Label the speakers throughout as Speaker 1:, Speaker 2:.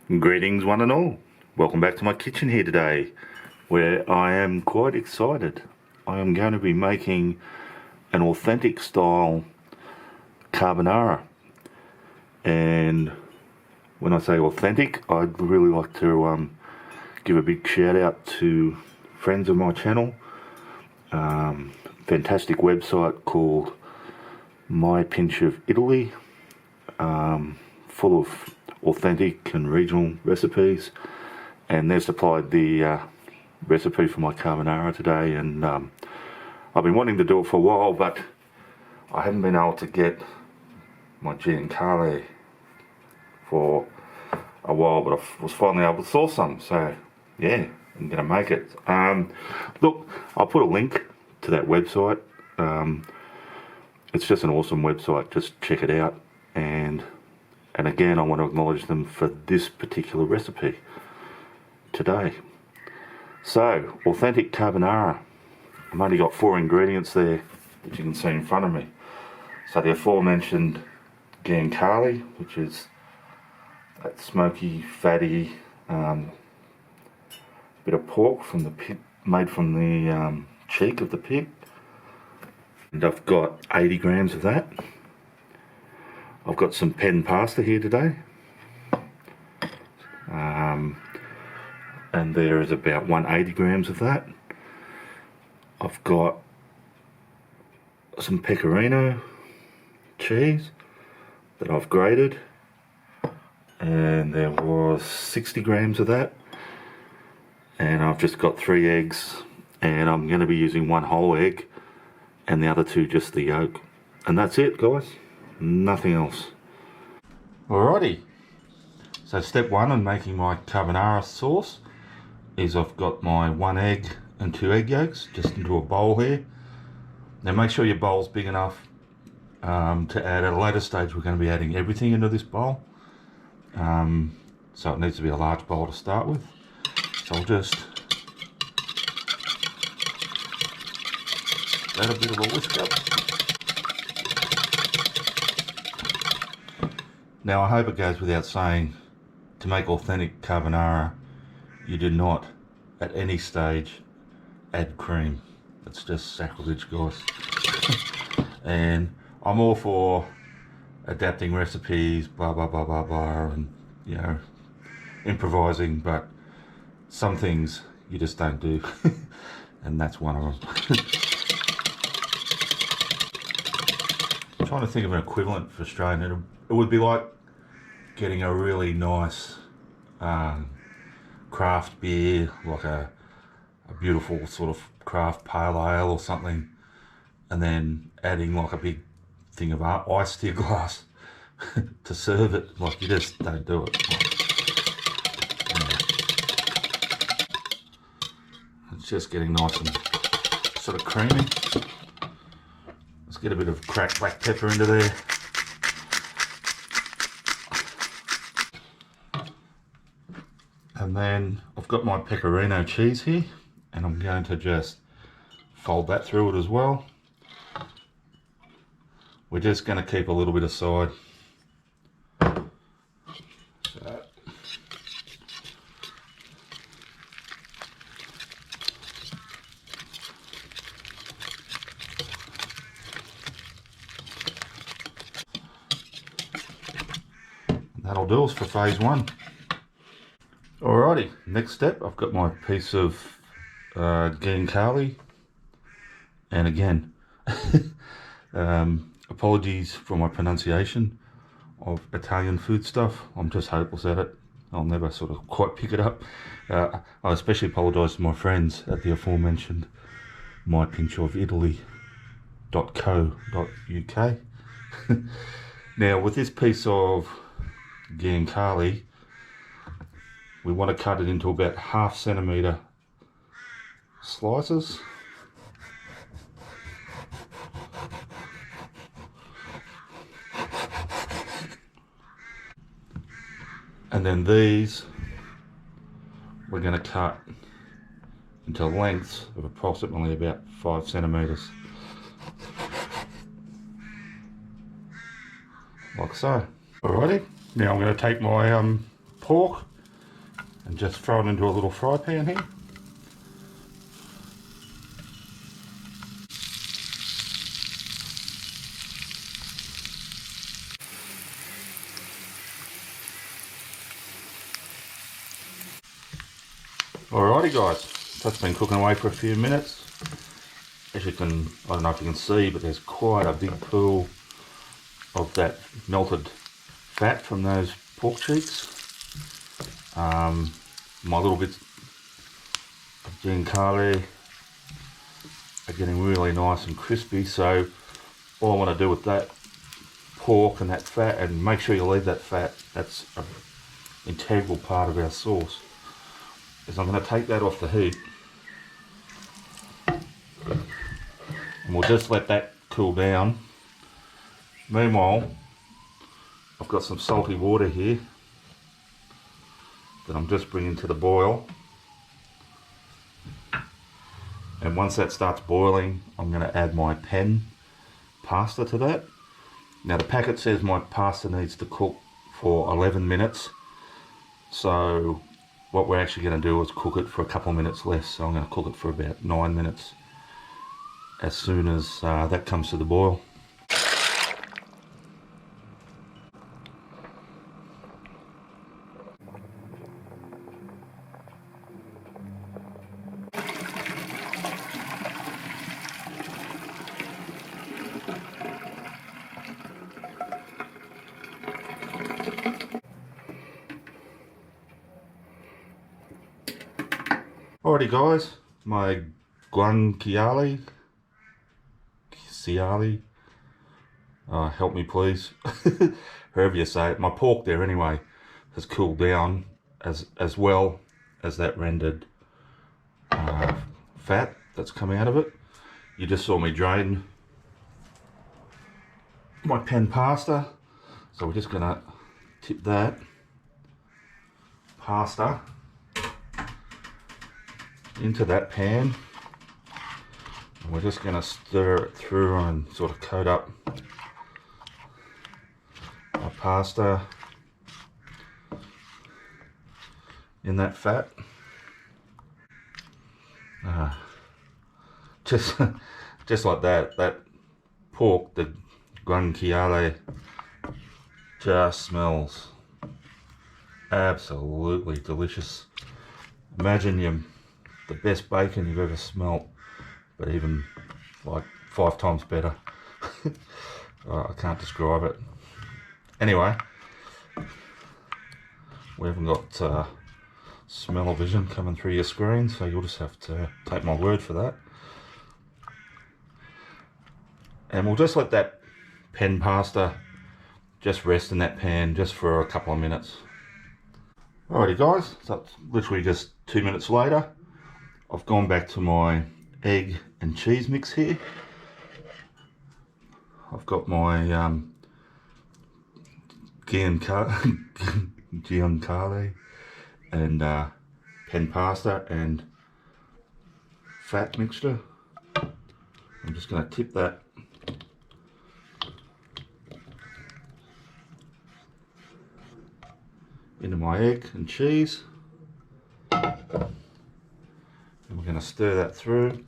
Speaker 1: Greetings one and all. Welcome back to my kitchen here today, where I am quite excited. I am going to be making an authentic style carbonara. And when I say authentic, I'd really like to give a big shout out to friends of my channel. Fantastic website called My Pinch of Italy, full of authentic and regional recipes, and they've supplied the recipe for my carbonara today. And I've been wanting to do it for a while, but I haven't been able to get my Giancale for a while, but I was finally able to source some, so yeah, I'm gonna make it. Look, I'll put a link to that website. It's just an awesome website, just check it out. And again, I want to acknowledge them for this particular recipe today. So, authentic carbonara. I've only got 4 ingredients there that you can see in front of me. So the aforementioned Giancale, which is that smoky, fatty bit of pork from the pig, made from the cheek of the pig. And I've got 80 grams of that. I've got some pen pasta here today, and there is about 180 grams of that. I've got some pecorino cheese that I've grated, and there was 60 grams of that. And I've just got 3 eggs, and I'm going to be using 1 whole egg and the other 2 just the yolk. And that's it, guys. Nothing else. Alrighty, so step 1 in making my carbonara sauce is I've got my 1 egg and 2 egg yolks just into a bowl here. Now make sure your bowl's big enough to add. At a later stage we're going to be adding everything into this bowl, so it needs to be a large bowl to start with. So I'll just add a bit of a whisk up. Now I hope it goes without saying, to make authentic carbonara, you do not at any stage add cream. It's just sacrilege, guys. And I'm all for adapting recipes, blah blah blah blah blah, and you know, improvising, but some things you just don't do. And that's one of them. I'm trying to think of an equivalent for Australian. It would be like getting a really nice craft beer, like a beautiful sort of craft pale ale or something, and then adding like a big thing of ice to your glass to serve it. Like, you just don't do it. It's just getting nice and sort of creamy. Let's get a bit of cracked black pepper into there. And then I've got my pecorino cheese here, and I'm going to just fold that through it as well. We're just going to keep a little bit aside. So. That'll do us for phase 1. Alrighty, next step, I've got my piece of Giancale, and again, apologies for my pronunciation of Italian food stuff. I'm just hopeless at it. I'll never sort of quite pick it up. I especially apologise to my friends at the aforementioned mypinchofitaly.co.uk. Now, with this piece of Giancale, we want to cut it into about 1/2 centimetre slices. And then these we're going to cut into lengths of approximately about 5 centimetres. Like so. Alrighty, now I'm going to take my pork and just throw it into a little fry pan here. Alrighty guys, that's been cooking away for a few minutes. As you can, I don't know if you can see, but there's quite a big pool of that melted fat from those pork cheeks. My little bits of giancale are getting really nice and crispy, so all I want to do with that pork and that fat, and make sure you leave that fat, that's an integral part of our sauce, is I'm going to take that off the heat and we'll just let that cool down. Meanwhile, I've got some salty water here that I'm just bringing to the boil, and once that starts boiling I'm going to add my pen pasta to that. Now the packet says my pasta needs to cook for 11 minutes, so what we're actually going to do is cook it for a couple of minutes less, so I'm going to cook it for about 9 minutes as soon as that comes to the boil. Alrighty guys, my guanciale, help me please, however you say it, my pork there anyway, has cooled down as well as that rendered fat that's come out of it. You just saw me drain my pen pasta, so we're just going to tip that pasta into that pan, and we're just going to stir it through and sort of coat up our pasta in that fat. Just like that, that pork, the guanciale, just smells absolutely delicious. Imagine the best bacon you've ever smelt, but even like 5 times better. I can't describe it. Anyway, we haven't got smell-o-vision coming through your screen, so you'll just have to take my word for that. And we'll just let that pen pasta just rest in that pan just for a couple of minutes. Alrighty guys, so it's literally just 2 minutes later. I've gone back to my egg and cheese mix here. I've got my giancale and pen pasta and fat mixture. I'm just going to tip that into my egg and cheese. And we're going to stir that through.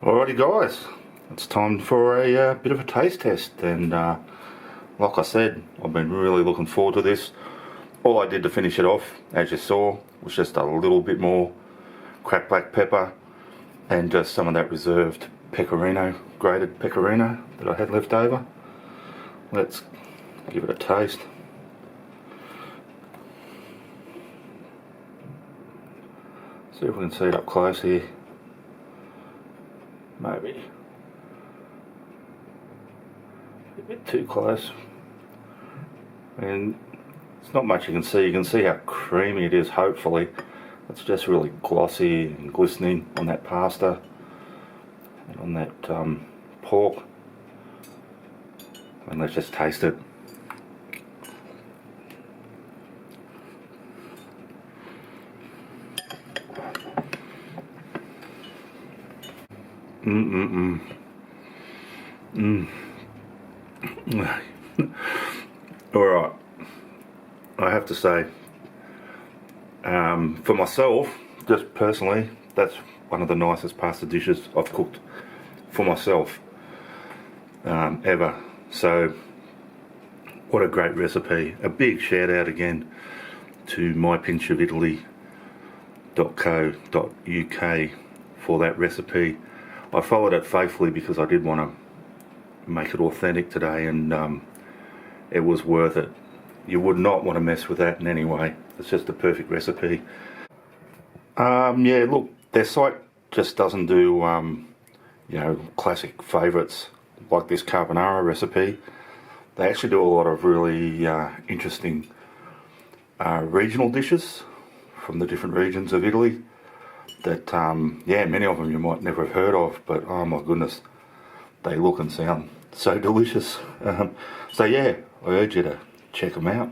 Speaker 1: Alrighty guys, it's time for a bit of a taste test, and like I said, I've been really looking forward to this. All I did to finish it off, as you saw, was just a little bit more cracked black pepper and just some of that reserved pecorino, grated pecorino that I had left over. Let's give it a taste. See if we can see it up close here. Maybe a bit too close. And it's not much you can see. You can see how creamy it is, hopefully. It's just really glossy and glistening on that pasta and on that pork. And let's just taste it. Alright, I have to say, for myself, just personally, that's one of the nicest pasta dishes I've cooked for myself ever. So, what a great recipe. A big shout out again to mypinchofitaly.co.uk for that recipe. I followed it faithfully because I did want to make it authentic today, and it was worth it. You would not want to mess with that in any way. It's just a perfect recipe. Yeah, look, their site just doesn't do you know, classic favourites like this carbonara recipe. They actually do a lot of really interesting regional dishes from the different regions of Italy that, yeah, many of them you might never have heard of, but oh my goodness, they look and sound so delicious. So yeah, I urge you to check them out.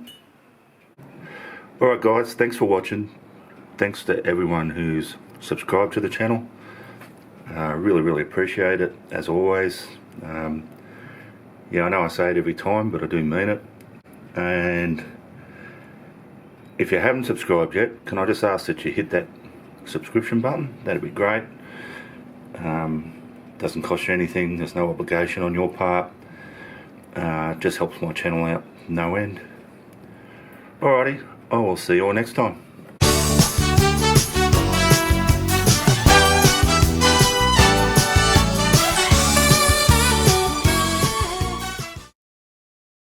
Speaker 1: Alright guys, thanks for watching. Thanks to everyone who's subscribed to the channel. Really appreciate it, as always. Yeah, I know I say it every time, but I do mean it. And if you haven't subscribed yet, can I just ask that you hit that subscription button? That'd be great. Doesn't cost you anything, there's no obligation on your part. Just helps my channel out no end. Alrighty, I will see you all next time.